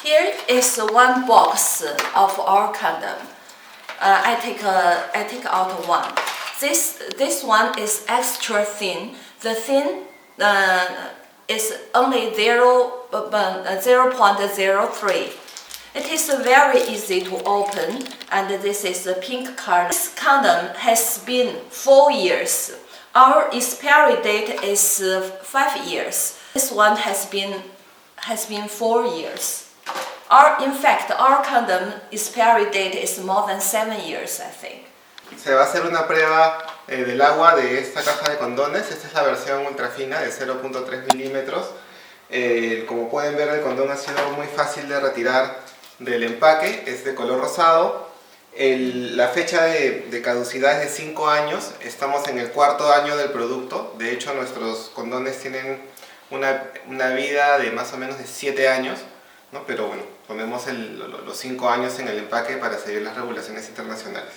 Here is one box of our condom. I take out one. This one is extra thin. The thin is only 0.03. It is very easy to open, and this is a pink color. This condom has been 4 years. Our expiry date is 5 years. This one has been 4 years. In fact, our condom expiry date is more than 7 years, I think. Se va a hacer una prueba del agua de esta caja de condones. Esta es la versión ultra fina de 0.3 milímetros. Como pueden ver, el condón ha sido muy fácil de retirar del empaque. Es de color rosado. La fecha de caducidad es de 5 años. Estamos en el 4.º año del producto. De hecho, nuestros condones tienen una vida de más o menos de 7 años, ¿no? Pero bueno, ponemos los 5 años en el empaque para seguir las regulaciones internacionales.